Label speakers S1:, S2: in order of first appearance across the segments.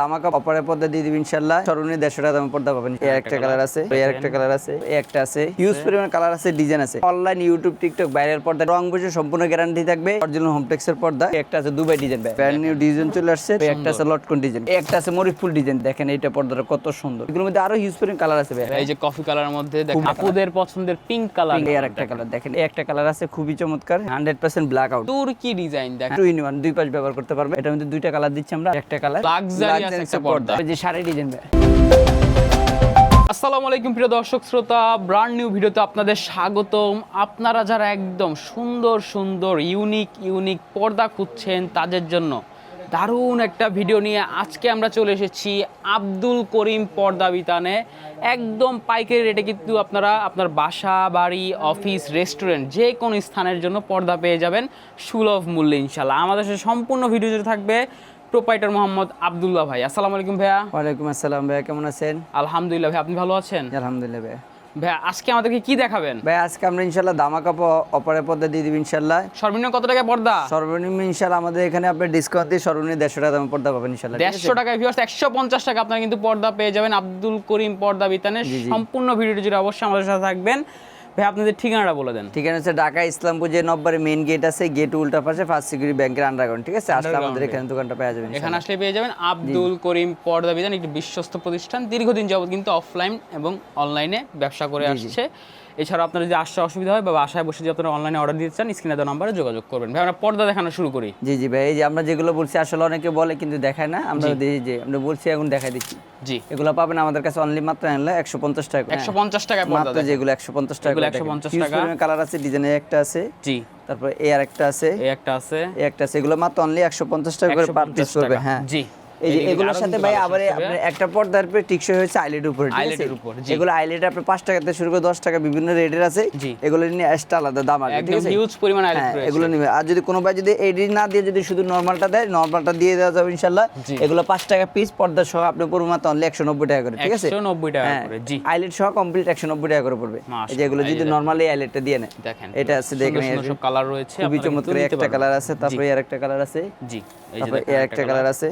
S1: ধামাকা অফারের পর্দা দিয়ে দিবেন ইনশাআল্লাহ। সর্বনিম্ন 150 টাকা দামে পর্দা পাবেন। এই একটা কালার আছে, এই একটা কালার আছে, এই একটা আছে, হিউজ পরিমাণ কালার আছে, ডিজাইন আছে। অনলাইন ইউটিউব টিকটক ভাইরাল পর্দা, রং বসে সম্পূর্ণ গ্যারান্টি থাকবে। অরিজিনাল হোমটেক্সের পর্দা। একটা আছে Dubai design, brand new design চলে আসছে। এই একটা আছে লটকন ডিজাইন, এই একটা আছে মরিফ ফুল ডিজাইন। দেখেন এইটা পর্দাটা কত সুন্দর। এগুলোর মধ্যে আরো হিউজ পরিমাণ কালার আছে ভাই।
S2: এই যে কফি কালারের মধ্যে দেখেন আপুদের পছন্দের পিঙ্ক কালার।
S1: এই একটা কালার দেখেন, এই একটা কালার আছে খুবই চমৎকার, 100% ব্ল্যাক আউট।
S2: তুর্কি ডিজাইন দেখেন,
S1: 2 in 1 দুই পাশ ব্যবহার করতে পারবে। এটার মধ্যে দুইটা কালার দিচ্ছি আমরা। একটা কালার
S2: লাক্সারিয়াস একটা পর্দা,
S1: এই যে শাড়ি ডিজাইন ভাই।
S2: আসসালামু আলাইকুম প্রিয় দর্শক শ্রোতা, ব্র্যান্ড নিউ ভিডিওতে আপনাদের স্বাগতম। আপনারা যারা একদম সুন্দর সুন্দর ইউনিক পর্দা খুঁজছেন তাদের জন্য দারুণ একটা ভিডিও নিয়ে আজকে আমরা চলে এসেছি আব্দুল করিম পর্দা বিতানে। একদম পাইকারি রেটে কিন্তু আপনারা আপনার বাসা, বাড়ি, অফিস, রেস্টুরেন্ট যে কোনো স্থানের জন্য পর্দা পেয়ে যাবেন সুলভ মূল্যে ইনশাল্লাহ। আমাদের সাথে সম্পূর্ণ ভিডিও জুড়ে থাকবে প্রোপাইটার মোহাম্মদ আব্দুল্লাহ ভাই। আসসালামু আলাইকুম ভাইয়া।
S1: ওয়ালাইকুম আসসালাম ভাইয়া, কেমন আছেন?
S2: আলহামদুলিল্লাহ ভাই, আপনি ভালো আছেন?
S1: আলহামদুলিল্লাহ ভাইয়া।
S2: ভাইয়া আজকে আমাদেরকে কি দেখাবেন?
S1: ভাই আজকে আমরা ইনশাআল্লাহ ধামাকা অফারের পর্দা দিয়ে দিবেন ইনশাআল্লাহ।
S2: সর্বনিম্ন কত টাকা পর্দা?
S1: সর্বনিম্ন ইনশাআল্লাহ আমাদের এখানে আপনি ডিসকাউন্ট দিয়ে সর্বনিম্ন 150 টাকা দামে পর্দা পাবেন ইনশাআল্লাহ।
S2: 150 টাকায় ভিউয়ার্স 150 টাকা আপনারা কিন্তু পর্দা পেয়ে যাবেন আব্দুল করিম পর্দা বিতানে। সম্পূর্ণ ভিডিওটি জুড়ে অবশ্যই আমাদের সাথে থাকবেন। ভাই আপনাদের ঠিকানাটা বলে দেন।
S1: ঠিকানা হচ্ছে ঢাকা ইসলামপুর যে নব্বরে মেইন গেট আছে, গেট উল্টা পাশে ফার্স্ট সিকিউরিটি ব্যাংকের আন্ডারগ্রাউন্ড। ঠিক আছে, আসলে আমাদের এখানে দোকানটা পেয়ে যাবেন।
S2: এখানে আসলে পেয়ে যাবেন আব্দুল করিম পর্দা বিতান, একটি বিশ্বস্ত প্রতিষ্ঠান। দীর্ঘদিন যাবত কিন্তু অফলাইন এবং অনলাইনে ব্যবসা করে আসছে। এছাড়া আপনার যদি আসতে অসুবিধা হয় বা বাসায় বসে যদি আপনারা অনলাইনে অর্ডার দিতে চান, স্ক্রিনে দেওয়া নাম্বারে যোগাযোগ করবেন। ভাই আমরা পর্দা দেখানো শুরু করি।
S1: জি ভাই, এই যে আমরা যেগুলো বলছি আসলে অনেকে বলে কিন্তু দেখায় না, আমরা যে আমরা বলছি এখন দেখাই দিচ্ছি।
S2: জি,
S1: এগুলো পাবেন আমাদের কাছে অনলি মাত্র 150 টাকা।
S2: 150 টাকায় পর্দা
S1: মাত্র যেগুলো 150 টাকা।
S2: 150 টাকা।
S1: কালার আছে, ডিজাইনের একটা আছে।
S2: জি,
S1: তারপর এই আরেকটা আছে,
S2: এই একটা আছে,
S1: এই একটা আছে। এগুলো মাত্র অনলি 150 টাকা করে পার পিস করবে। হ্যাঁ
S2: জি।
S1: এই যে এগুলোর সাথে ভাই আবার আপনার একটা পর্দার উপরে টিকসই হয়েছে আইলেটের উপরে। ঠিক আছে,
S2: আইলেটের উপর। জি,
S1: এগুলো আইলেট আপনি 5 টাকা থেকে শুরু করে 10 টাকা বিভিন্ন রেটের আছে। এগুলো নিয়ে এক্সট্রা আলাদা দাম আছে। ঠিক আছে,
S2: হিউজ পরিমাণ আইলেট রয়েছে।
S1: এগুলো নিবে। আর যদি কোনো ভাই যদি এডিট না দিয়ে যদি শুধু নরমালটা দেয়, নরমালটা দিয়ে দেওয়া যাবে ইনশাআল্লাহ। এগুলো 5 টাকা পিস, পর্দা সহ আপনি পড়বে মাত্র অনলি 190 টাকা করে। ঠিক আছে,
S2: 190 টাকা করে। জি,
S1: আইলেট সহ কমপ্লিট 190 টাকা করে পড়বে। এই যে এগুলো যদি নরমালি আইলেটটা দিয়ে নেয়,
S2: দেখেন
S1: এটা আছে দেখেন,
S2: সব কালার রয়েছে,
S1: খুবই চমৎকার। একটা কালার আছে, তারপরে আর একটা কালার আছে।
S2: জি, এই যে
S1: এই একটা কালার আছে,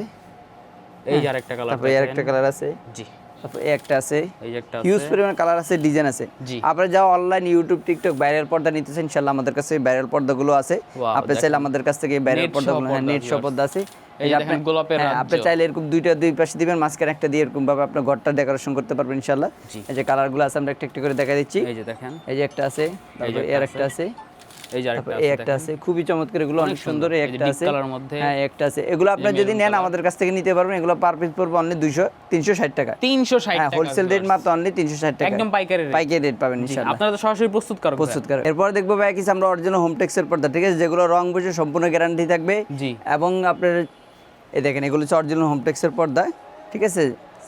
S2: এই যে আরেকটা কালার,
S1: তারপরে আরেকটা কালার আছে।
S2: জি,
S1: তারপর এই একটা আছে,
S2: এই যে একটা আছে,
S1: হিউজ পরিমাণ কালার আছে, ডিজাইন আছে। আপনারা যা অনলাইন ইউটিউব টিকটক ভাইরাল পর্দা নিতেছেন ইনশাআল্লাহ আমাদের কাছে ভাইরাল পর্দাগুলো আছে। আপনি চাইলে আমাদের কাছ থেকে ভাইরাল পর্দাগুলো, নেট শপ পর্দা আছে।
S2: এই যে দেখেন গোলাপের রাজ্য।
S1: আপনি চাইলে এরকম দুইটা দুই পাশে দিবেন, মাঝখানে একটা দিয়ে এরকম ভাবে আপনার ঘরটা ডেকোরেশন করতে পারবেন ইনশাআল্লাহ। এই যে কালারগুলো আছে আমরা একটা একটা করে দেখা দিচ্ছি।
S2: এই যে দেখেন,
S1: এই যে একটা আছে, তারপর এর একটা আছে,
S2: এই যে
S1: একটা আছে, খুবই চমৎকার। এগুলো অনেক সুন্দর। এই একটা আছে,
S2: কালার মধ্যে।
S1: হ্যাঁ একটা আছে। এগুলো আপনি যদি নেন আমাদের কাছ থেকে নিতে পারবেন। এগুলো পার পিস পড়বে অনলি 360 টাকা।
S2: 360 টাকা,
S1: হোলসেল রেট মাত্র অনলি 360 টাকা।
S2: একদম পাইকারি রেট
S1: পাবেন ইনশাআল্লাহ।
S2: আপনারা তো সরাসরি প্রস্তুত করেন।
S1: এরপর দেখবো ভাই কিছু আমরা অরিজিনাল হোমটেক্সের পর্দা। ঠিক আছে, যেগুলো রং বসে সম্পূর্ণ গ্যারান্টি থাকবে।
S2: জি,
S1: এবং আপনার এই দেখেন এগুলো হচ্ছে অরিজিনাল হোমটেক্সের পর্দা। ঠিক আছে,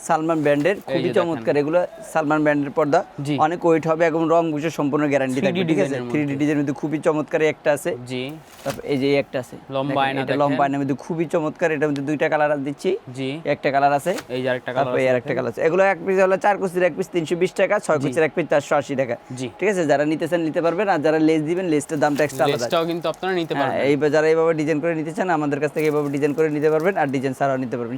S1: সালমান ব্র্যান্ডের, খুবই চমৎকার। এগুলো সালমান ব্র্যান্ডের পর্দা, অনেক ওয়েট হবে এবং রং বুঝে সম্পূর্ণ গ্যারান্টি থাকবে। ঠিক আছে, 3D ডিজাইনের মধ্যে খুবই চমৎকার একটা আছে।
S2: জি,
S1: তারপর এই যে একটা আছে
S2: লম্বা আয়না,
S1: এটা লম্বা আয়নার মধ্যে খুবই চমৎকার। এটার মধ্যে দুইটা কালার দিচ্ছি।
S2: জি, একটা
S1: কালার আছে,
S2: এই যে আরেকটা কালার
S1: আছে, এই আরেকটা কালার আছে। এগুলো এক পিস হলো 4 কুচির এক পিস 320 টাকা, 6 কুচির এক পিস 480 টাকা।
S2: জি,
S1: ঠিক আছে, যারা নিতে চান নিতে পারবেন, আর যারা লেস দিবেন লেসটার দামটা এক্সট্রা আলাদা।
S2: লেসটাও কিন্তু আপনারা নিতে পারবেন।
S1: এই যারা এইভাবে ডিজাইন করে নিতে চান আমাদের কাছ থেকে এইভাবে ডিজাইন করে নিতে পারবেন, আর ডিজাইন ছাড়াও নিতে পারবেন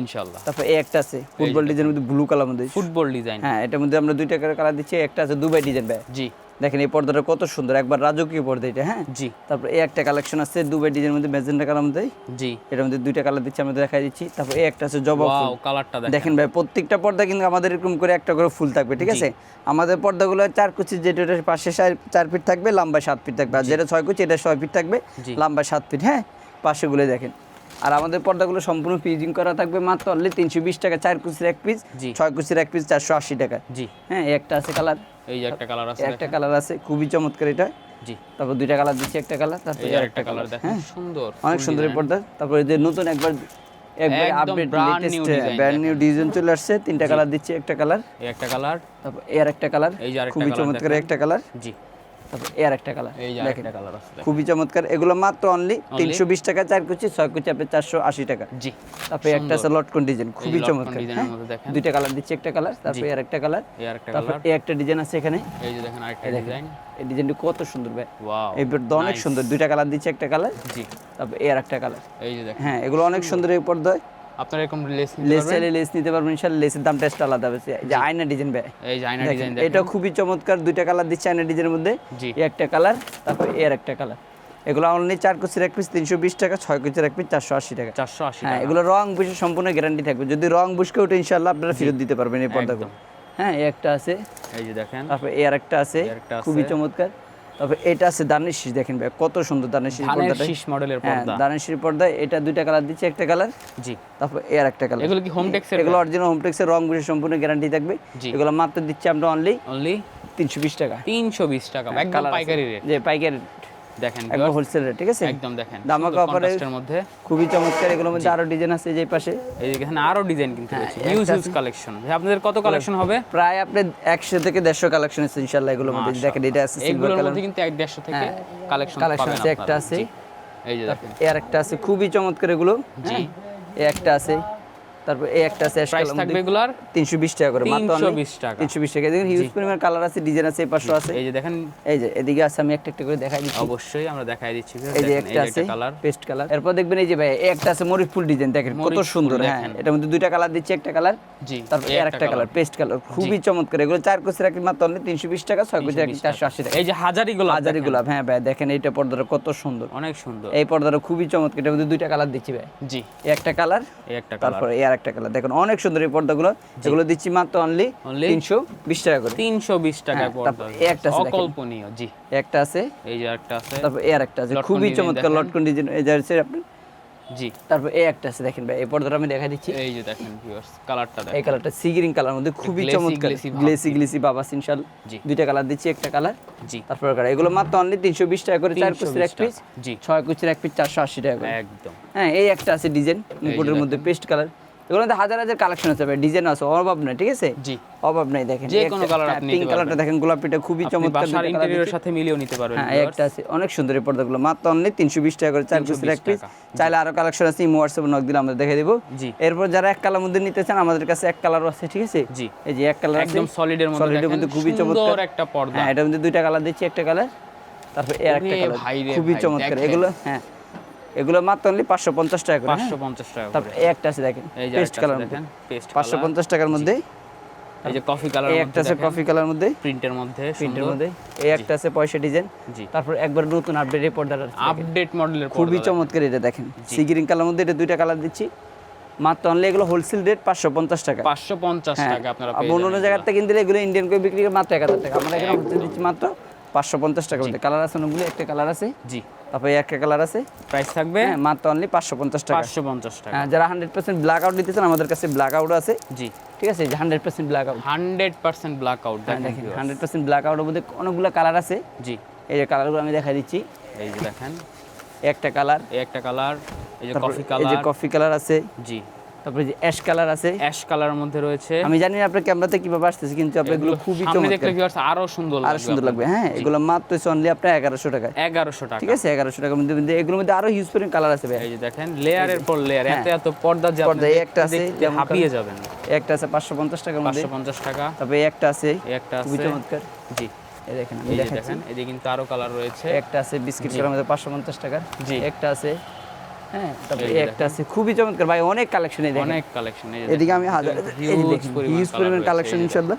S1: ইনশাআল্লাহ। তারপর এই একটা আছে ফুটবল ডিজাইনের মধ্যে ব্লু কালার মধ্যে,
S2: ফুটবল ডিজাইন।
S1: হ্যাঁ এটার মধ্যে আমরা দুইটা করে কালার দিচ্ছি। একটা আছে দুবাই ডিজাইন ভাই। জি, দেখেন এই পর্দাটা কত সুন্দর, একবার রাজকীয় পর্দা এটা। হ্যাঁ জি, তারপর এই একটা কালেকশন আছে দুবাই ডিজাইনের মধ্যে ম্যাজেন্টা কালার মধ্যে। জি, এটার মধ্যে দুইটা কালার দিচ্ছি, আমরা দেখাই দিচ্ছি। তারপর এই একটা আছে জবা ফুল। ওয়াও, কালারটা দেখেন ভাই। প্রত্যেকটা পর্দা কিন্তু আমাদের এরকম করে একটা করে ফুল থাকবে। ঠিক আছে, আমাদের পর্দাগুলো 4 কুচি, যেটা পাশে 4 ফিট থাকবে, লম্বা 7 ফিট থাকবে। আর যেটা 6 কুচি এটা 6 ফিট থাকবে, লম্বা 7 ফিট। হ্যাঁ, পাশেগুলো দেখেন। আর আমাদের পর্দাগুলো সম্পূর্ণ ফিজিং করা থাকবে মাত্র অনলি 320 টাকা। 4 কুচির এক পিস, 6 কুচির এক পিস 480 টাকা। জি, হ্যাঁ এই একটা আছে কালার,
S2: এই যে একটা কালার আছে,
S1: একটা কালার আছে, খুবই চমৎকার এটা। জি, তারপর দুইটা কালার দিচ্ছি, একটা কালার, তারপর
S2: এই আরেকটা কালার দেখেন, সুন্দর,
S1: অনেক সুন্দর এই পর্দা। তারপর এই যে নতুন একবার update latest brand new design চলে আসছে। 3টা কালার দিচ্ছি, একটা কালার,
S2: এই একটা কালার,
S1: তারপর এই আরেকটা কালার, খুবই চমৎকার একটা কালার। জি, তারপর এই আরেকটা কালার,
S2: এই যে আরেকটা কালার আছে,
S1: খুবই চমৎকার। এগুলো মাত্র অনলি 320 টাকা। 4 কুচি 6 কুচি আপনি 480 টাকা। জি, তারপর একটা আছে লটকন ডিজাইন, খুবই চমৎকার। দুইটা কালার দিচ্ছি, একটা কালার, তারপর এই আরেকটা কালার, তারপর এই একটা ডিজাইন আছে এখানে। এই যে দেখেন আরেকটা ডিজাইন, এই ডিজাইনটা কত সুন্দর ভাই। ওয়াও, এই পর্দা অনেক সুন্দর। দুইটা কালার দিচ্ছি, একটা কালার। জি, তারপর এই আরেকটা কালার, এই যে দেখেন। হ্যাঁ, এগুলো অনেক সুন্দর এই পর্দায়।
S2: আপনারা এরকম লেস নিতে
S1: লেস
S2: পারবেন
S1: চাইলে লেস নিতে পারবেন ইনশাআল্লাহ। লেসের দামটা একটু আলাদা হবে। এই যে আয়না ডিজাইন ভাই,
S2: এই যে আয়না
S1: দেখেন,
S2: ডিজাইন দেখেন,
S1: এটা খুবই চমৎকার। দুইটা কালার দিচ্ছে আয়না ডিজাইনের মধ্যে,
S2: জি।
S1: এই একটা কালার, তারপর এর একটা কালার। এগুলো অনলি 4 কুচির এক পিস 320 টাকা, 6 কুচির এক পিস 480 টাকা।
S2: 480
S1: হ্যাঁ,
S2: টাকা।
S1: এগুলো রং বুঝে সম্পূর্ণ গ্যারান্টি থাকবে। যদি রং বুঝকে ওঠে ইনশাআল্লাহ আপনারা ফেরত দিতে পারবেন এই পর্দাগুলো। হ্যাঁ, এই একটা আছে,
S2: এই যে দেখেন,
S1: তারপর এর একটা আছে, খুবই চমৎকার। তারপর এটা আছে দানের শীষ, দেখেন ভাই কত সুন্দর দানের শীষ পর্দাটা।
S2: ধানের শীষ মডেলের পর্দা।
S1: দানের শীষ পর্দা, এটা দুইটা কালার দিচ্ছে, একটা কালার,
S2: জি।
S1: তারপর এর একটা কালার।
S2: এগুলো কি হোম টেক্সের?
S1: এগুলো অরিজিনাল হোম টেক্সের, রং বুঝে সম্পূর্ণ গ্যারান্টি থাকবে। এগুলো মাত্র দিচ্ছি আমরা অনলি 320 টাকা।
S2: 320 টাকা, একদম পাইকারি রেট।
S1: যে পাইকারি
S2: দেখেন
S1: একদম হোলসেল রেট, ঠিক আছে?
S2: একদম দেখেন
S1: দামাকা অফারের
S2: মধ্যে
S1: খুবই চমৎকার। এগুলোর মধ্যে আরো ডিজাইন আছে যে পাশে,
S2: এই যে এখানে আরো ডিজাইন কিন্তু রয়েছে, হিউজ কালেকশন। আপনাদের কত কালেকশন হবে?
S1: প্রায় আপনি 100 থেকে 150 কালেকশন আছে ইনশাআল্লাহ এগুলোর মধ্যে। দেখেন এটা আছে সিলভার
S2: এগুলোর
S1: কালার
S2: মধ্যে কিন্তু 150 থেকে কালেকশন
S1: কালেকশন আছে। একটা আছে,
S2: এই যে দেখেন,
S1: এর একটা আছে, খুবই চমৎকার এগুলো। জি, এই একটা আছে, তারপর এই একটা আছে।
S2: প্রাইস থাকবে এগুলার
S1: 320 টাকা করে, মাত্র
S2: 320 টাকা।
S1: 320 টাকা। দেখেন হিউজ পরিমাণ কালার আছে, ডিজাইন আছে, এই পাশে আছে।
S2: এই যে দেখেন,
S1: এই যে এদিকে আছে, আমি একটা একটা করে দেখাই দিচ্ছি।
S2: অবশ্যই আমরা দেখাই দিচ্ছি।
S1: এই যে একটা আছে
S2: কালার,
S1: পেস্ট কালার। এরপর দেখবেন এই যে ভাই এই একটা আছে মরিচ ফুল ডিজাইন, দেখেন কত সুন্দর। হ্যাঁ, এটার মধ্যে দুইটা কালার দিচ্ছে, একটা কালার,
S2: জি,
S1: তারপর এর একটা কালার পেস্ট কালার, খুবই চমৎকার। এগুলো 4 কুচি রাখি মাত্র 320 টাকা, 6 কুচি রাখি 480 টাকা।
S2: এই যে হাজারি গোলাপ,
S1: হাজারি গোলাপ, হ্যাঁ ভাই দেখেন এইটা পর্দাটা কত সুন্দর,
S2: অনেক সুন্দর।
S1: এই পর্দাটা খুবই চমৎকার। এটার মধ্যে দুইটা কালার দিচ্ছি ভাই,
S2: জি,
S1: এই একটা কালার,
S2: এই একটা কালার,
S1: তারপর এই আরেকটা কালার। দেখেন অনেক সুন্দর এই পর্দাগুলো। এগুলো দিচ্ছি মাত্র অনলি 320 টাকা করে।
S2: 320 টাকা পর্দা,
S1: তারপর এই একটা আছে, দেখেন
S2: অকল্পনীয়। জি,
S1: একটা আছে,
S2: এই যে একটা আছে,
S1: তারপর এই আরেকটা আছে, খুবই চমৎকার লটকন ডিজাইন। এই যে আছে আপনি,
S2: জি।
S1: তারপর এই একটা আছে, দেখেন ভাই এই পর্দাটা আমি দেখাই দিচ্ছি।
S2: এই যে দেখেন ভিউয়ার্স, কালারটা দেখেন,
S1: এই কালারটা সি গ্রিন কালার মধ্যে খুবই চমৎকার, গ্লেসি বাবাস ইনশাআল্লাহ।
S2: জি,
S1: দুইটা কালার দিচ্ছি, একটা কালার,
S2: জি।
S1: তারপর কালার। এগুলো মাত্র অনলি 320 টাকা করে, 4 কুচির এক পিস,
S2: জি,
S1: 6 কুচির এক পিস 480 টাকা করে।
S2: একদম।
S1: হ্যাঁ, এই একটা আছে ডিজাইন মুকুটের মধ্যে পেস্ট কালার। এগুলোর মধ্যে হাজার হাজার কালেকশন আছে ভাই, ডিজাইন আছে, অভাব নাই, ঠিক আছে?
S2: জি,
S1: অভাব নাই। দেখেন
S2: যে কোনো কালার আপনি নিতে
S1: পিঙ্ক কালারটা দেখেন, গোলাপিটা খুবই চমৎকার।
S2: বাসার ইন্টেরিয়রের সাথে মিলিয়ে নিতে পারবেন।
S1: হ্যাঁ, একটা আছে অনেক সুন্দর এই পর্দাগুলো, মাত্র অনলি 320 টাকা করে, 4 কুচির এক পিস। চাইলে আরো কালেকশন আছে, ইমো হোয়াটসঅ্যাপে নক দিলে আমরা দেখাই দেব।
S2: জি।
S1: এরপর যারা এক কালার মধ্যে নিতে চান, আমাদের কাছে এক কালারও আছে, ঠিক আছে?
S2: জি,
S1: এই যে এক কালার আছে,
S2: একদম সলিডের মধ্যে
S1: খুবই চমৎকার
S2: একটা পর্দা।
S1: হ্যাঁ, এটার মধ্যে দুইটা কালার দিচ্ছি, একটা কালার, তারপর এর একটা কালার, খুবই চমৎকার এগুলো। হ্যাঁ, এগুলো মাত্র অনলি 550 টাকা করে।
S2: 550 টাকা করে।
S1: তারপর এই একটা আছে, দেখেন পেস্ট কালার, দেখেন
S2: পেস্ট
S1: 550 টাকার মধ্যে।
S2: এই যে কফি কালার,
S1: এই একটা আছে কফি কালার মধ্যে,
S2: প্রিন্টের মধ্যে,
S1: এই একটা আছে পয়সা ডিজাইন।
S2: জি,
S1: তারপর একবার নতুন আপডেট এই পর্দাটা,
S2: আপডেট মডেলের পর্দা,
S1: খুবই চমৎকার। এটা দেখেন সি গ্রিন কালার মধ্যে, এটা দুইটা কালার দিচ্ছি, মাত্র অনলি এগুলো হোলসেল রেট 550 টাকা।
S2: 550 টাকা আপনারা পেয়ে
S1: যাবেন। অন্য জায়গা থেকে কিনলে এগুলো ইন্ডিয়ান করে বিক্রি করে মাত্র 1000 টাকা, আমরা এখানে হোলসেল দিচ্ছি মাত্র 550 টাকা মধ্যে। কালার আছে অনেকগুলো, একটা কালার আছে,
S2: জি।
S1: তারপর এই একটা কালার আছে,
S2: প্রাইস থাকবে
S1: মাত্র অনলি 550 টাকা।
S2: 550 টাকা।
S1: হ্যাঁ, যারা 100% ব্ল্যাক আউট নিতে চান, আমাদের কাছে ব্ল্যাক আউট আছে,
S2: জি,
S1: ঠিক আছে? যে 100% ব্ল্যাক আউট,
S2: 100% ব্ল্যাক আউট
S1: দেখেন 100% ব্ল্যাক আউটের মধ্যে অনেকগুলো কালার আছে।
S2: জি,
S1: এই যে কালারগুলো আমি দেখাই দিচ্ছি।
S2: এই যে দেখেন,
S1: একটা কালার,
S2: এই একটা কালার, এই যে কফি
S1: এই
S2: কালার,
S1: যে কফি কালার আছে,
S2: জি।
S1: তারপরে যে অ্যাশ কালার আছে,
S2: অ্যাশ কালারের মধ্যে রয়েছে।
S1: আমি জানি না আপনার ক্যামেরাতে কিভাবে আসতেছে, কিন্তু আপনার এগুলো খুবই
S2: সামনে
S1: চমৎকার,
S2: দেখলে ভিউয়ার্স আরো সুন্দর লাগবে,
S1: আরো সুন্দর লাগবে। হ্যাঁ, এগুলো মাত্র অনলি আপনার 1100 টাকা,
S2: 1100 টাকা,
S1: ঠিক আছে? 1100 টাকার মধ্যে এগুলোর মধ্যে আরো হিউজ পরিমাণ কালার আছে ভাই।
S2: এই যে দেখেন, লেয়ারের পর লেয়ার, এত এত পর্দা, যে আপনি
S1: এই একটা আছে, যেমন
S2: হাঁপিয়ে যাবেন।
S1: একটা আছে 550 টাকার মধ্যে,
S2: 550 টাকা।
S1: তারপরে একটা আছে,
S2: এই একটা
S1: খুবই
S2: আছে,
S1: চমৎকার।
S2: জি।
S1: এই দেখেন, আমি
S2: এই যে
S1: দেখাচ্ছি,
S2: দেখেন, এদিকে কিন্তু আরো কালার রয়েছে।
S1: একটা আছে বিস্কিট কালার মধ্যে 550 টাকার,
S2: জি।
S1: একটা আছে, হ্যাঁ, তারপরে একটা আছে, খুবই চমৎকার ভাই, অনেক কালেকশন। এই দেখেন
S2: অনেক কালেকশন, এই যে
S1: এদিকে আমি
S2: হিউজ
S1: পরিমাণ কালেকশন ইনশাআল্লাহ।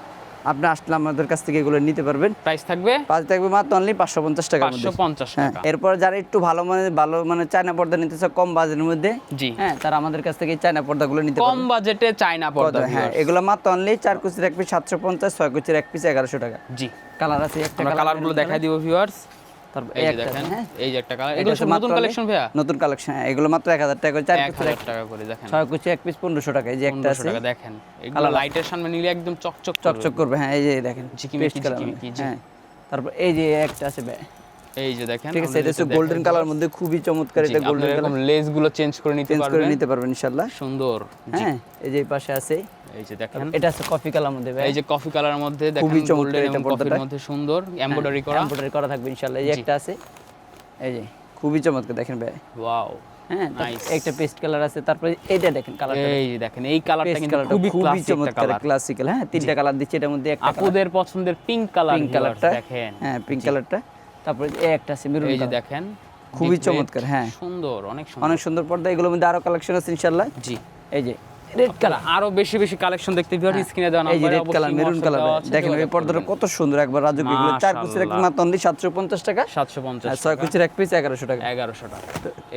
S1: আপনি আসলে আমাদের কাছ থেকে এগুলো নিতে পারবেন।
S2: প্রাইস থাকবে
S1: মাত্র অনলি 550 টাকা।
S2: 550 টাকা।
S1: এরপর যারা একটু ভালো মানে চায়না পর্দা নিতে চায় কম বাজেটের মধ্যে,
S2: জি,
S1: হ্যাঁ, তারা আমাদের কাছ থেকে চায়না পর্দাগুলো নিতে
S2: কম
S1: পারবে।
S2: বাজেটে চায়না পর্দা,
S1: হ্যাঁ, এগুলো মাত্র অনলি 4 কুচির এক পিস 750, 6 কুচির এক পিস 1100 টাকা।
S2: জি,
S1: কালার আছে, একটা
S2: আমরা কালারগুলো দেখাই দিব ভিউয়ার্স।
S1: তারপর
S2: এই যে দেখেন,
S1: হ্যাঁ,
S2: এই যে একটা কালার, এগুলো সব নতুন কালেকশন ভাইয়া,
S1: নতুন কালেকশন। হ্যাঁ, এগুলো মাত্র 1000 টাকা করে, 4 কুচির
S2: 1000 টাকা করে। দেখেন
S1: 6 কুচি এক পিস 1500 টাকা। এই যে একটা আছে,
S2: টাকা। দেখেন এগুলো লাইটের সামনে নিলে একদম চকচক
S1: চকচক করবে। হ্যাঁ, এই যে দেখেন
S2: ঝিকিমিকি
S1: পেস্ট কালার।
S2: ঝিকিমিকি, জি।
S1: হ্যাঁ, তারপর এই যে একটা আছে ভাই,
S2: এই যে দেখেন,
S1: ঠিক আছে? এটা হচ্ছে গোল্ডেন কালার মধ্যে, খুবই চমৎকার। এটা গোল্ডেন কালার,
S2: এরকম লেস গুলো চেঞ্জ করে নিতে পারবেন,
S1: ইনশাআল্লাহ।
S2: সুন্দর, জি।
S1: হ্যাঁ, এই যে পাশে আছে,
S2: এই যে দেখেন,
S1: এটা আছে কফি কালার মধ্যে ভাই,
S2: এই যে কফি কালারের মধ্যে দেখেন,
S1: খুবই চমৎকার
S2: গোল্ডেন
S1: এটা
S2: এবং কফির মধ্যে সুন্দর এমব্রয়ডারি করা
S1: থাকবে ইনশাআল্লাহ। এই যে একটা আছে, এই যে খুবই চমৎকার, দেখেন ভাই,
S2: ওয়াও।
S1: হ্যাঁ,
S2: Nice.
S1: একটা পেস্ট কালার আছে, তারপরে এইটা দেখেন কালারটা,
S2: এই যে দেখেন, এই কালারটা কিন্তু খুবই
S1: চমৎকার,
S2: কালার,
S1: ক্লাসিক্যাল। হ্যাঁ, তিনটা কালার দিচ্ছে এটার মধ্যে, একটা
S2: আপুদের পছন্দের পিঙ্ক
S1: কালারটা
S2: দেখেন,
S1: হ্যাঁ, পিঙ্ক কালারটা। তারপরে এই একটা আছে মেরুন
S2: এই যে
S1: কালার,
S2: দেখেন,
S1: খুবই চমৎকার। হ্যাঁ,
S2: সুন্দর, অনেক সুন্দর,
S1: অনেক সুন্দর পর্দা। এগুলোর মধ্যে আরো কালেকশন আছে ইনশাআল্লাহ।
S2: জি।
S1: এই যে রেড কালার,
S2: আরো বেশি বেশি কালেকশন দেখতে ভিউয়ার স্ক্রিনে দেওয়া
S1: এই যে
S2: নাম্বারে
S1: রেড কালার, মেরুন কালার দেখেন এই পর্দাটা কত সুন্দর, একবার রাজকীয় এগুলো 4 কুচির এক মাত্র অনলি 750 টাকা,
S2: 750
S1: 6 কুচির এক পিস 1100 টাকা,
S2: 1100 টাকা।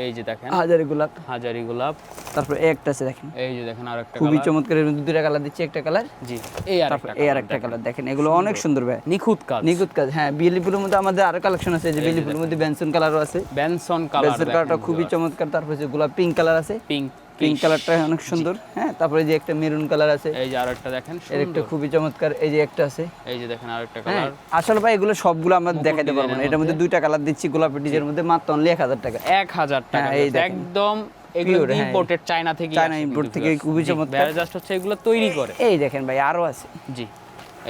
S2: এই যে দেখেন
S1: হাজারি গোলাপ,
S2: হাজারি গোলাপ।
S1: তারপর এই একটা আছে দেখেন,
S2: এই যে দেখেন আরেকটা
S1: খুবই
S2: কালার,
S1: চমৎকার, এর মধ্যে দুইটা কালার দিচ্ছি, একটা কালার
S2: জি এই আরেকটা
S1: এই আরেকটা কালার দেখেন, এগুলো অনেক সুন্দর ভাই,
S2: নিখুঁত কাজ,
S1: নিখুঁত কাজ। হ্যাঁ, বিএলডি ফুলের মধ্যে আমাদের আরো কালেকশন আছে, যে বিএলডি ফুলের মধ্যে বেনসন কালারও আছে,
S2: বেনসন কালার,
S1: বেনসন কালারটা খুবই চমৎকার। তারপর যে গোলাপ পিঙ্ক কালার আছে, পিঙ্ক কালারটা অনেক সুন্দর। হ্যাঁ, তারপরে যে একটা মেরুন কালার আছে,
S2: এই যে আরেকটা দেখেন
S1: এর একটা খুবই চমৎকার, এই যে একটা আছে,
S2: এই যে দেখেন আরেকটা
S1: হ্যাঁ।
S2: কালার।
S1: আসলে ভাই এগুলো সবগুলো আমরা দেখাইতে পারবো না, এটার মধ্যে দুইটা কালার দিচ্ছি গোলাপি ডিজাইনের মধ্যে মাত্র অনলি 1000 টাকা,
S2: 1000 টাকা,
S1: এই দেখেন।
S2: একদম এগুলো
S1: Pure, হ্যাঁ।
S2: ইম্পোর্টেড চায়না থেকে,
S1: চায়না import থেকে, খুবই চমৎকার।
S2: জাস্ট হচ্ছে এগুলো তৈরি করে।
S1: এই দেখেন ভাই আরো আছে,
S2: জি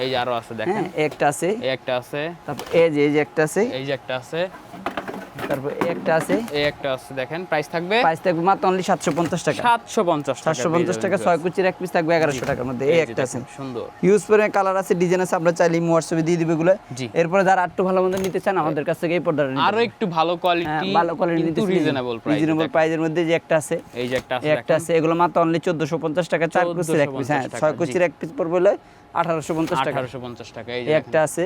S2: এই যে আরো আছে দেখেন,
S1: হ্যাঁ একটা আছে,
S2: এই একটা আছে,
S1: তারপর এই যে একটা আছে,
S2: এই যে একটা আছে,
S1: তারপর এই একটা আছে,
S2: এই একটা আছে দেখেন। প্রাইস থাকবে
S1: প্রাইস থাকবে মাত্র অনলি 750 টাকা,
S2: 750 টাকা,
S1: 750 টাকা, 6 কুচির এক পিস থাকবে 1100 টাকার মধ্যে। এই একটা আছে
S2: সুন্দর
S1: ইউজ করে কালার আছে, ডিজাইন আছে, আমরা চাইলে হোয়াটসঅ্যাপে দিয়ে দিবে এগুলো।
S2: জি।
S1: এরপরে যারা একটু ভালো মন্দ নিতে চান আমাদের কাছ থেকে এই পর্দাটা নিতে
S2: আরো
S1: পারেন।
S2: একটু ভালো কোয়ালিটি,
S1: ভালো কোয়ালিটি নিতে
S2: কিন্তু রিজনেবল প্রাইস,
S1: রিজনেবল প্রাইসের মধ্যে যে একটা আছে,
S2: এই যে একটা আছে
S1: এই একটা আছে, এগুলো মাত্র অনলি 1450 টাকা, 4 কুচির এক পিস। হ্যাঁ, 6 কুচির এক পিস পড়বে হলো 1850 টাকা,
S2: 1850 টাকা। এই
S1: এই
S2: যে
S1: একটা আছে,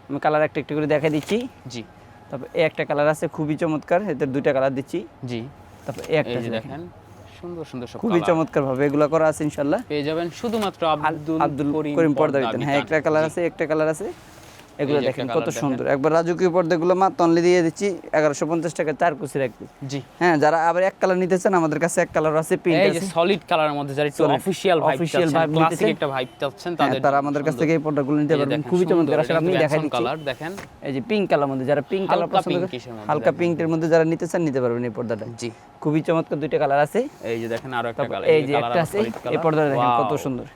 S1: আমি কালার একটা একটু করে দেখাই দিচ্ছি।
S2: জি
S1: তারপর এই একটা কালার আছে খুবই চমৎকার, এতে দুইটা কালার দিচ্ছি।
S2: জি
S1: তারপর এই একটা
S2: এই যে
S1: আছে
S2: দেখেন সুন্দর সুন্দর সব
S1: খুবই
S2: কালার
S1: চমৎকার ভাবে এগুলো করা আছে, ইনশাআল্লাহ
S2: পেয়ে যাবেন শুধুমাত্র
S1: আব্দুল করিম পর্দা বিতান। হ্যাঁ, একটা কালার আছে, একটা কালার আছে, এগুলো
S2: এই যে
S1: দেখেন
S2: একটা
S1: কত
S2: colour
S1: সুন্দর, একবার রাজকীয় পর্দাগুলো মাত্র অনলি দিয়ে দিচ্ছি 1150 টাকা, 4 কুচির এক পিস।
S2: জি
S1: হ্যাঁ, যারা আবার এক কালার নিতে চান আমাদের কাছে এক কালার আছে, পিঙ্ক
S2: এই যে
S1: আছে,
S2: সলিড কালারের মধ্যে যারা একটু
S1: Solid,
S2: অফিশিয়াল ভাইব
S1: official
S2: চাচ্ছেন,
S1: vibe নিতে
S2: ক্লাসিক
S1: চান,
S2: একটা ভাইব চাচ্ছেন,
S1: হ্যাঁ,
S2: তাদের
S1: তারা আমাদের কাছ থেকে এই পর্দাগুলো নিতে পারবেন, খুবই চমৎকার। আসলে আপনি দেখাই দিচ্ছি
S2: কালার দেখেন,
S1: এই যে পিঙ্ক কালার মধ্যে, যারা পিঙ্ক কালার
S2: হালকা
S1: পছন্দ
S2: pink
S1: করে,
S2: কিসের মধ্যে
S1: হালকা পিঙ্কের মধ্যে যারা নিতে চান নিতে পারবেন এই পর্দাটা।
S2: জি
S1: খুবই চমৎকার, দুইটা কালার আছে।
S2: এই যে দেখেন আরো একটা
S1: তারপর
S2: কালার,
S1: এই যে একটা আছে, এই পর্দাটা দেখেন কত সুন্দর,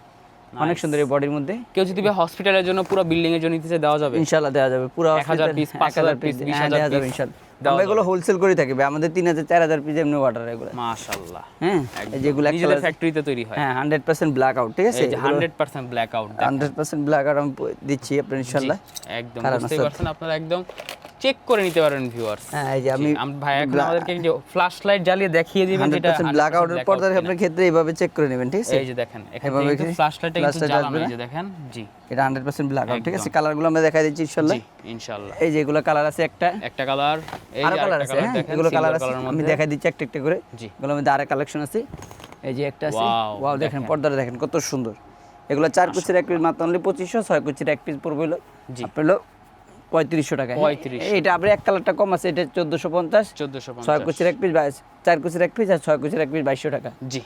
S1: অনেক সুন্দর এই বডির মধ্যে।
S2: কেউ যদি হসপিটালের জন্য পুরো বিল্ডিং এর জন্য নিতে চায় দেওয়া যাবে,
S1: ইনশাআল্লাহ দেওয়া যাবে, পুরো
S2: 1000 পিস, 5000 পিস, 20000
S1: দেওয়া যাবে
S2: পিস
S1: ইনশাআল্লাহ।
S2: দেওয়া
S1: আমরা এগুলো হোলসেল করে থাকি ভাই, আমাদের 3000 4000 পিস এমনি অর্ডার এগুলো।
S2: মাশাআল্লাহ,
S1: হ্যাঁ, এই যেগুলো একটা
S2: নিজেদের ফ্যাক্টরিতে তৈরি হয়।
S1: হ্যাঁ, 100% ব্ল্যাক আউট, ঠিক আছে,
S2: এই যে 100% ব্ল্যাক আউট,
S1: 100% ব্ল্যাক আউট আমি দিচ্ছি আপনার ইনশাআল্লাহ।
S2: একদম বুঝতে পারছেন, আপনারা একদম চেক করে নিতে পারেন ভিউয়ার্স।
S1: হ্যাঁ, এই যে আমি
S2: ভাই এখন আমাদেরকে যে ফ্ল্যাশ লাইট জ্বালিয়ে দেখিয়ে দিবেন যেটা
S1: 100% ব্ল্যাক আউটের পর্দা আপনার ক্ষেত্রে এইভাবে চেক করে নেবেন, ঠিক আছে।
S2: এই যে দেখেন এখানে কিন্তু ফ্ল্যাশ লাইটটা কিন্তু জ্বালানো, এই যে দেখেন। জি
S1: এটা 100% ব্ল্যাক আউট, ঠিক আছে। কালারগুলো আমরা দেখাই দিচ্ছি ইনশাআল্লাহ।
S2: জি ইনশাআল্লাহ।
S1: এই যে এগুলো কালার আছে, একটা
S2: কালার, এই
S1: আরো
S2: যে
S1: কালার
S2: আরেকটা
S1: আছে,
S2: কালার
S1: হ্যাঁ,
S2: দেখেন,
S1: এগুলো কালার আছে,
S2: কালারের
S1: আমি
S2: মধ্যে
S1: দেখাই দিচ্ছি একটা করে।
S2: জি
S1: এগুলোর মধ্যে আরেক কালেকশন আছে, এই যে একটা আছে,
S2: Wow,
S1: ওয়াও দেখেন পর্দাটা দেখেন কত সুন্দর। এগুলো 4 কুচির এক পিস মাত্র অনলি 2500, 6 কুচির এক পিস পড়বে হলো
S2: জি
S1: আপনার হলো 3500 টাকা।
S2: 3500
S1: এটা আবার এক কালারটা কম আছে, এটা 1450, 6 কুচির এক পিস 4 কুচির এক পিস, আর 6 কুচির এক পিস 2200 টাকা।
S2: জি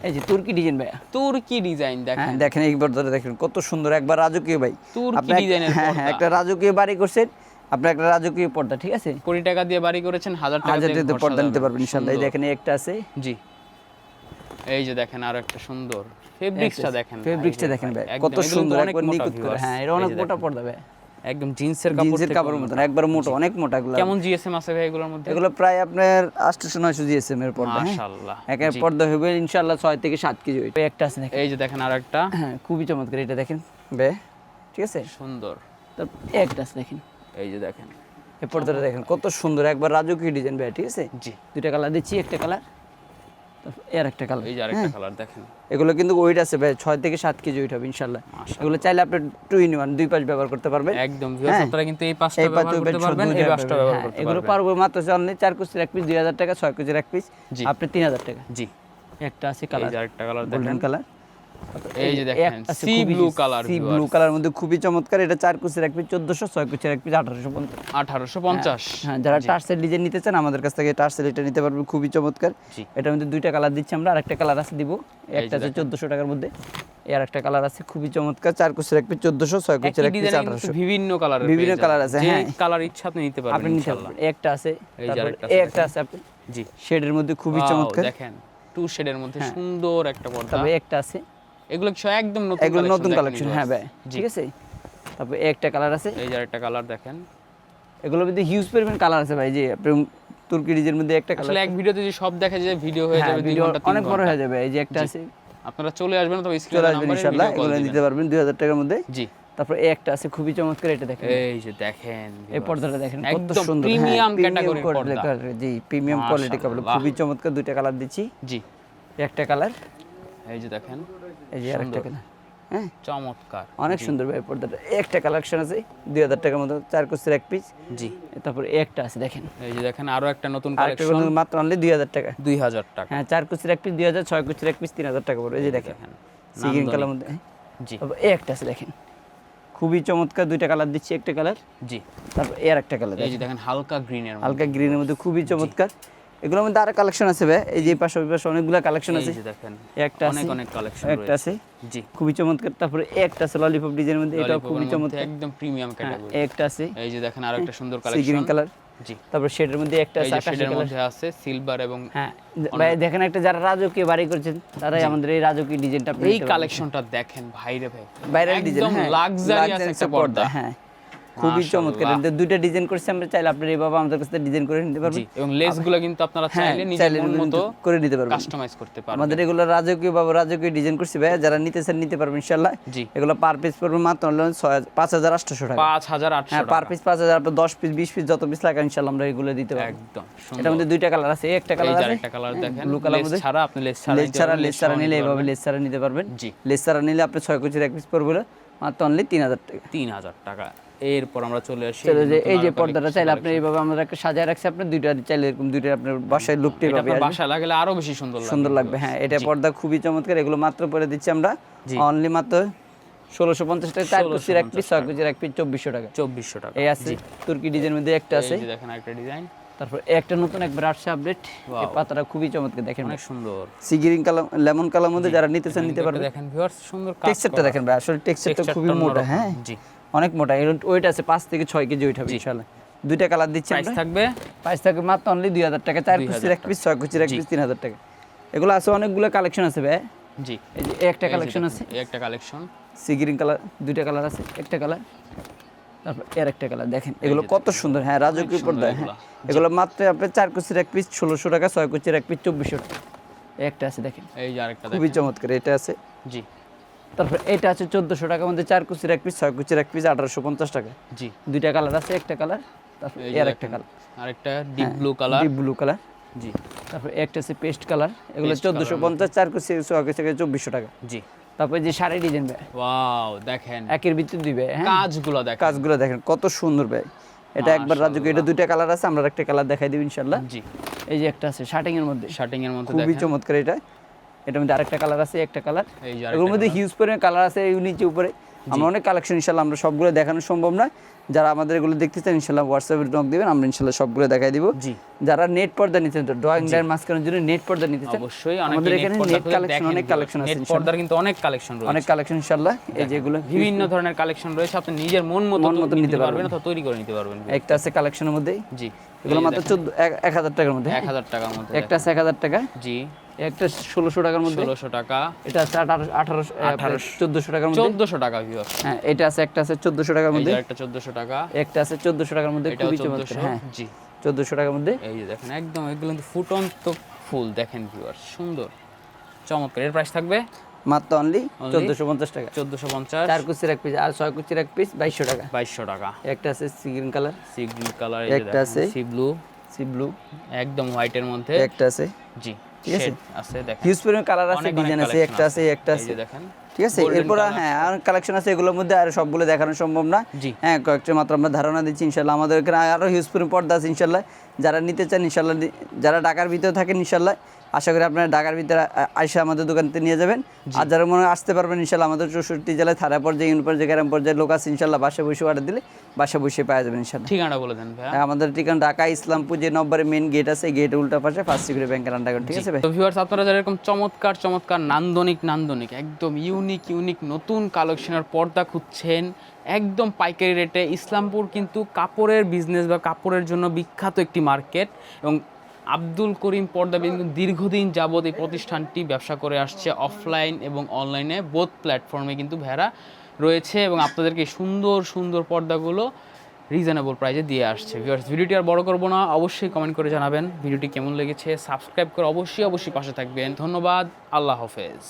S1: এই যে তুর্কি ডিজাইন ভাইয়া,
S2: তুর্কি ডিজাইন দেখেন,
S1: হ্যাঁ দেখেন এই পর্দাটা দেখেন কত সুন্দর, একবার রাজকীয় ভাই।
S2: তুর্কি
S1: আপনি
S2: ডিজাইনের
S1: হ্যাঁ
S2: পর্দা।
S1: একটা রাজকীয় বাড়ি করছেন, আপনার একটা রাজকীয় পর্দা, ঠিক আছে।
S2: 20 টাকা দিয়ে বাড়ি করেছেন, 1000 টাকা
S1: 1000
S2: দিয়ে
S1: টাকা পর্দা নিতে পারবেন ইনশাআল্লাহ। এই দেখেন এই একটা আছে,
S2: জি এই যে দেখেন আরো একটা সুন্দর ফেব্রিক্সটা দেখেন,
S1: ফেব্রিক্সটা দেখেন ভাই
S2: একদম,
S1: কত
S2: এগুলো
S1: সুন্দর,
S2: কিন্তু অনেক
S1: একবার
S2: মোটা
S1: নিখুঁত করে।
S2: viewers।
S1: হ্যাঁ, এটা অনেক
S2: এই যে
S1: মোটা
S2: দেখেন,
S1: পর্দা ভাই,
S2: একদম জিন্সের
S1: জিন্সের কাপড়ের মতন, একবার মোটা, অনেক মোটা এগুলো।
S2: কেমন জিএসএম আছে ভাই এগুলোর মধ্যে?
S1: এগুলো প্রায় আপনার 800-900 জিএসএম এর পর্দা। হ্যাঁ,
S2: মাশাআল্লাহ,
S1: একের পর্দা হবে ইনশাআল্লাহ 6 থেকে 7 কেজি ওয়েট। একটা আছে দেখেন,
S2: এই যে দেখেন আরেকটা
S1: হ্যাঁ খুবই চমৎকার, এটা দেখেন ভাই, ঠিক আছে।
S2: সুন্দর,
S1: তো একটা আছে দেখেন,
S2: এই যে দেখেন
S1: এই পর্দাটা দেখেন কত সুন্দর, একবার রাজকীয় ডিজাইন ভাই, ঠিক আছে।
S2: জি
S1: দুইটা কালার দিচ্ছি, একটা কালার, তারপর এর একটা কালার।
S2: এই যে আরেকটা কালার দেখেন,
S1: এগুলো কিন্তু ওয়েট আছে ভাই 6 থেকে 7 কেজি ওয়েট হবে ইনশাআল্লাহ। এগুলো চাইলে আপনি 2 in 1 দুই পাশ ব্যবহার করতে পারবেন
S2: একদম ভিউয়ার্স, আপনারা কিন্তু এই পাঁচটা ব্যবহার করতে পারবেন, এই পাঁচটা ব্যবহার করতে
S1: এগুলো
S2: পারবেন।
S1: পারবো মাত্র অনলি 4 কুচির এক পিস 2000 টাকা, 6 কুচির এক পিস আপনি 3000 টাকা।
S2: জি
S1: একটা আছে
S2: এই
S1: কালার,
S2: যে আরেকটা কালার
S1: গোল্ডেন
S2: দেখেন,
S1: কালার,
S2: এই যে দেখেন C blue colour,
S1: C blue colour মধ্যে খুবই চমৎকার। এটা 4 কুচির এক পিস 1400, 6 কুচির এক পিস 1850।
S2: 1850।
S1: হ্যাঁ, যারা টার্সেল ডিজাইন নিতে চান আমাদের কাছ থেকে টার্সেল এটা নিতে পারবেন, খুবই চমৎকার।
S2: জি
S1: এটার মধ্যে দুইটা কালার দিচ্ছি আমরা, আরেকটা কালার আছে দিব, একটা আছে 1400 টাকার মধ্যে, এর একটা কালার আছে খুবই চমৎকার, 4 কুচির এক পিস 1400, 6 কুচির এক পিস 1800।
S2: বিভিন্ন কালার,
S1: বিভিন্ন কালার আছে, হ্যাঁ,
S2: কালার ইচ্ছা আপনি নিতে পারবেন
S1: আপনি নিতে
S2: ইনশাআল্লাহ।
S1: পারবেন। একটা আছে,
S2: এই যে
S1: তারপর
S2: আরেকটা
S1: একটা আছে আপনি
S2: জি
S1: শেডের মধ্যে খুবই
S2: Wow,
S1: চমৎকার।
S2: দেখেন টু শেডের মধ্যে সুন্দর একটা পর্দা,
S1: তারপর একটা আছে,
S2: এগুলো কি সব একদম নতুন
S1: এগুলো
S2: collection
S1: নতুন
S2: দেখেন
S1: কালেকশন, হ্যাঁ ভাই, ঠিক আছে। তারপর একটা কালার আছে,
S2: এই যে আরেকটা কালার দেখেন,
S1: এগুলোর মধ্যে হিউজ পরিমাণ কালার আছে ভাই। যে আপনি তুর্কি ডিজাইনের মধ্যে একটা কালার,
S2: আসলে এক ভিডিওতে যে সব দেখা যায় ভিডিও হয়ে যাবে 2
S1: ভিডিও
S2: ঘন্টা 3
S1: অনেক বড়
S2: ঘন্টা।
S1: হয়ে যাবে। এই যে একটা আছে,
S2: আপনারা চলে আসবেন, তবে
S1: চলে
S2: স্ক্রিনে
S1: আসবেন ইনশাআল্লাহ, এগুলো নিতে পারবেন 2000 টাকার মধ্যে।
S2: জি
S1: তারপর এই একটা আছে খুবই চমৎকার, এটা দেখেন,
S2: এই যে দেখেন
S1: এই পর্দাটা দেখেন কত
S2: একদম
S1: সুন্দর,
S2: প্রিমিয়াম ক্যাটাগরির পর্দা।
S1: জি প্রিমিয়াম কোয়ালিটি কাপড়, খুবই চমৎকার। দুইটা কালার দিচ্ছি,
S2: জি
S1: একটা কালার,
S2: এই যে দেখেন,
S1: এই যে আরেকটা কালার। হ্যাঁ,
S2: চমৎকার,
S1: অনেক সুন্দর ভাই পর্দাটা। একটা কালেকশন আছে 2000 টাকার মতো, 4 কুচির এক পিস।
S2: জি,
S1: তারপর একটা আছে দেখেন,
S2: এই যে দেখেন আরো একটা নতুন
S1: আরেকটা
S2: কালেকশন,
S1: মাত্র অনলি 2000 টাকা।
S2: 2000 টাকা।
S1: হ্যাঁ, 4 কুচির এক পিস 2000, 6 কুচির এক পিস 3000 টাকা পড়বে। এই যে দেখেন সিগিং কালার মধ্যে।
S2: জি,
S1: তারপর একটা আছে দেখেন, খুবই চমৎকার, দুইটা কালার দিচ্ছি, একটা কালার।
S2: জি,
S1: তারপর একটা কালার,
S2: এই যে দেখেন হালকা গ্রিনের মধ্যে,
S1: হালকা গ্রিনের মধ্যে খুবই চমৎকার। এগুলোর মধ্যে আরো কালেকশন আছে ভাই, এই যে পাশে ওই পাশে অনেকগুলো কালেকশন আছে।
S2: এই যে দেখেন
S1: একটা আছে,
S2: অনেক কালেকশন
S1: একটা আছে,
S2: জি,
S1: খুবই চমৎকার। তারপরে একটা আছে ললিপপ ডিজাইনের মধ্যে, এটাও খুবই চমৎকার,
S2: একদম প্রিমিয়াম ক্যাটাগরি।
S1: একটা আছে,
S2: এই যে দেখেন আরো একটা সুন্দর
S1: সি
S2: কালেকশন,
S1: গ্রিন কালার।
S2: জি,
S1: তারপর শেডের মধ্যে একটা
S2: এই
S1: আছে,
S2: যে
S1: আকাশি
S2: শেডের
S1: কালার।
S2: মধ্যে আছে সিলভার এবং
S1: হ্যাঁ ভাই দেখেন, একটা যারা রাজকীয় বাড়ি করছেন তারাই আমাদের এই রাজকীয় ডিজাইনটা
S2: এই কালেকশনটা দেখেন ভাইরে ভাই,
S1: ভাইরাল ডিজাইন।
S2: একদম
S1: হ্যাঁ,
S2: লাক্সারিয়াস একটা পর্দা।
S1: হ্যাঁ, খুবই চমৎকার। এদের দুইটা ডিজাইন করছি আমরা, চাইলে আপনারা এইভাবে আমাদের কাছে ডিজাইন করে নিতে পারবেন।
S2: জি, এবং লেসগুলো কিন্তু আপনারা চাইলে নিজের মন মতো
S1: করে নিতে পারবেন,
S2: কাস্টমাইজ করতে পারবেন।
S1: আমাদের এগুলো রাজকীয় ডিজাইন করছি ভাই, যারা নিতে চান নিতে পারবেন ইনশাআল্লাহ।
S2: জি,
S1: এগুলো পার পিস পড়বে মাত্র 5800 টাকা।
S2: 5800
S1: হ্যাঁ,
S2: টাকা
S1: পার পিস 5000, আপনি 10 পিস 20 পিস যত পিস লাগে ইনশাআল্লাহ আমরা এগুলো দিতে পারবো।
S2: একদম
S1: এটার মধ্যে দুইটা কালার আছে, একটা কালার
S2: এই যে
S1: আছে,
S2: আরেকটা কালার দেখেন,
S1: ব্লু কালার
S2: লেস
S1: মধ্যে।
S2: ছাড়া আপনি লেস
S1: লেস ছাড়া নিলে এইভাবে লেস ছাড়া নিতে পারবেন।
S2: জি,
S1: লেস ছাড়া নিলে আপনি 6 কুচির এক পিস পড়বে মাত্র অনলি 3000 টাকা।
S2: 3000 টাকা। এরপর আমরা চলে আসি
S1: এই যে পর্দাটা চাইলে আপনি এইভাবে আমরা একটা সাজায় রাখছি, আপনি দুইটা চাইলে এরকম দুইটা আপনার বাসায় লুকটাই
S2: এটা
S1: পাবে,
S2: আপনার বাসায় লাগালে আরো বেশি সুন্দর
S1: লাগবে। হ্যাঁ, এটা পর্দা খুবই চমৎকার। এগুলো মাত্র পরে দিচ্ছি আমরা অনলি মাত্র 1650 টাকা। 4 কুচির এক পিস, 6 কুচির এক পিস 2400 টাকা।
S2: 2400 টাকা।
S1: এই আছে তুর্কি ডিজাইনের মধ্যে একটা আছে।
S2: এই যে দেখেন আরেকটা ডিজাইন।
S1: তারপর একটা নতুন একবার আসছে আপডেট, এই পাতাটা খুবই চমৎকার দেখেন,
S2: অনেক সুন্দর
S1: sea green colour, lemon colour মধ্যে যারা নিতে চান নিতে পারবেন।
S2: দেখেন ভিউয়ার্স, সুন্দর কাজ।
S1: টেক্সচারটা দেখেন ভাই, আসলে টেক্সচারটা খুবই মোটা। হ্যাঁ,
S2: জি,
S1: অনেক মোটা। এর ওয়েট আছে 5 থেকে 6 কেজি ওয়েট হবে ইনশাআল্লাহ। দুইটা কালার দিচ্ছি
S2: প্রাইস থাকবে,
S1: প্রাইস থাকবে মাত্র অনলি 2000 টাকা। 4 কুচির এক পিস, 6 কুচির এক পিস 3000 টাকা। এগুলো আছে অনেকগুলো কালেকশন আছে ভাই।
S2: জি,
S1: এই যে একটা কালেকশন আছে,
S2: এই একটা কালেকশন,
S1: সি গ্রিন কালার, দুইটা কালার আছে, একটা কালার। তারপর একটা কালার দেখেন, এগুলো কত সুন্দর। হ্যাঁ, রাজকীয় পর্দা। হ্যাঁ, এগুলো মাত্র আপনি 4 কুচির এক পিস 1600 টাকা, 6 কুচির এক পিস 2400 টাকা। একটা আছে দেখেন,
S2: এই যে আরেকটা
S1: খুবই চমৎকার, এটা আছে।
S2: জি,
S1: তারপর এটা আছে 1400 টাকার মধ্যে, 4 কুচির এক পিস, 6 কুচির এক পিস 1850 টাকা।
S2: জি,
S1: দুইটা কালার আছে, একটা কালার, তারপর একটা কালার,
S2: আরেকটা deep blue colour,
S1: deep blue colour.
S2: জি,
S1: তারপর একটা আছে পেস্ট কালার, এগুলো 1450, 4 কুচি 6 কুচি 2400 টাকা।
S2: জি,
S1: তারপর যে শাড়ি ডিজাইন ভাই,
S2: ওয়াও দেখেন
S1: একের ভিতরে দিবে। হ্যাঁ,
S2: কাজগুলো দেখেন,
S1: কাজগুলো দেখেন কত সুন্দর ভাই। এটা একবার রাজকীয়, এটা দুইটা কালার আছে, আমরা একটা কালার দেখাই দিব ইনশাআল্লাহ।
S2: জি,
S1: এই যে একটা আছে শার্টিং এর মধ্যে,
S2: শার্টিং এর মধ্যে
S1: খুবই
S2: দেখেন,
S1: চমৎকার। এটার মধ্যে আরেকটা কালার আছে, একটা কালার।
S2: এই যে
S1: এর মধ্যে হিউজ পরিমাণ কালার আছে, এই নিচে উপরে আমরা অনেক কালেকশন ইনশাআল্লাহ, আমরা সবগুলো দেখানো সম্ভব না। যারা আমাদের এগুলো দেখতে চান ইনশাআল্লাহ হোয়াটসঅ্যাপে নক দিবেন, আমরা ইনশাআল্লাহ সবগুলো দেখাই দিব।
S2: জি,
S1: যারা নেট পর্দা নিতে চান, ড্রয়িং লাইন মাঝখানের জন্য নেট পর্দা নিতে চান,
S2: অবশ্যই
S1: আমাদের এখানে নেট কালেকশন, অনেক কালেকশন আছে
S2: নেট পর্দার কিন্তু অনেক কালেকশন রয়েছে,
S1: অনেক কালেকশন ইনশাআল্লাহ। এই যেগুলো
S2: বিভিন্ন ধরনের কালেকশন রয়েছে, আপনি নিজের মন মতো নিতে পারবেন অথবা তৈরি করে নিতে পারবেন।
S1: একটা আছে কালেকশনের মধ্যে,
S2: জি,
S1: এগুলো মাত্র 1000 টাকার মধ্যে।
S2: 1000 টাকার মধ্যে
S1: একটা আছে 1000 টাকা,
S2: জি,
S1: একটা 1600 টাকার মধ্যে,
S2: 1600 টাকা,
S1: এটা আছে 1400 টাকার মধ্যে,
S2: 1400 টাকা ভিউয়ার্স।
S1: হ্যাঁ, এটা আছে, একটা আছে 1400 টাকার
S2: এই
S1: মধ্যে,
S2: যে একটা 1400 টাকা,
S1: একটা আছে 1400 টাকার মধ্যে,
S2: এটাও
S1: খুবই
S2: 1400,
S1: চমৎকার। হ্যাঁ,
S2: জি,
S1: 1400 টাকার মধ্যে।
S2: এই যে দেখেন একদম এগুলো কিন্তু ফুটন্ত ফুল দেখেন ভিউয়ার্স, সুন্দর চমৎকার। এর প্রাইস থাকবে
S1: মাত্র অনলি 1450 টাকা।
S2: 1450,
S1: 4 কুচির এক পিস আর 6 কুচির এক পিস 2200 টাকা।
S2: 2200 টাকা।
S1: একটা আছে sea green colour,
S2: sea green colour,
S1: একটা আছে
S2: সি ব্লু,
S1: সি ব্লু,
S2: একদম হোয়াইটের মধ্যে,
S1: একটা আছে।
S2: জি,
S1: ঠিক আছে,
S2: আছে দেখেন
S1: হিউজ পরিমাণ কালার আছে,
S2: অনেক
S1: ডিজাইন আছে,
S2: collection
S1: একটা আছে, একটা
S2: এই
S1: আছে।
S2: যে দেখেন,
S1: ঠিক আছে,
S2: golden
S1: এরপর
S2: color।
S1: হ্যাঁ আর কালেকশন আছে, এগুলোর মধ্যে আর সবগুলো দেখানো সম্ভব না।
S2: জি,
S1: হ্যাঁ, কয়েকটা মাত্র আমরা ধারণা দিচ্ছি ইনশাল্লাহ। আমাদের এখানে আরও হিউজ পরিমাণ পর্দা আছে ইনশাল্লাহ, যারা নিতে চান ইনশাল্লাহ, যারা ঢাকার ভিতরে থাকেন ইনশাল্লাহ, আশা করি আপনারা ঢাকার ভিতরে আইসা আমাদের দোকানতে নিয়ে যাবেন। আর যারা মনে হয় আসতে পারবেন ইনশাল্লাহ, আমাদের 64 জেলায় থানা পর্যায়ে, ইউনিয়ন পর্যায়ে, গ্রাম পর্যায়ে লোক আছে ইনশাল্লাহ, বাসা বসে অর্ডার দিলে বাসা বসে পাওয়া যাবেন ইনশাল্লাহ।
S2: ঠিকানা বলে দেন ভাই।
S1: হ্যাঁ, আমাদের ঠিকানা ঢাকা ইসলামপুর যে নম্বরে মেইন গেট আছে, গেট উল্টা পাশে ফার্স্ট সিকিউরিটি ব্যাংকের আন্ডারগ্রাউন্ড। ঠিক আছে ভাই।
S2: তো ভিউয়ার্স, আপনারা যারা এরকম চমৎকার চমৎকার নান্দনিক একদম ইউনিক নতুন কালেকশনের পর্দা খুঁজছেন একদম পাইকারি রেটে, ইসলামপুর কিন্তু কাপড়ের বিজনেস বা কাপড়ের জন্য বিখ্যাত একটি মার্কেট, এবং আব্দুল করিম পর্দা কিন্তু দীর্ঘদিন যাবত এই প্রতিষ্ঠানটি ব্যবসা করে আসছে, অফলাইন এবং অনলাইনে বোথ প্ল্যাটফর্মে কিন্তু ভেড়া রয়েছে, এবং আপনাদেরকে সুন্দর পর্দাগুলো রিজনেবল প্রাইসে দিয়ে আসছে। ভিউয়ার্স, ভিডিওটি আর বড় করবো না, অবশ্যই কমেন্ট করে জানাবেন ভিডিওটি কেমন লেগেছে, সাবস্ক্রাইব করে অবশ্যই পাশে থাকবেন। ধন্যবাদ, আল্লাহ হাফেজ।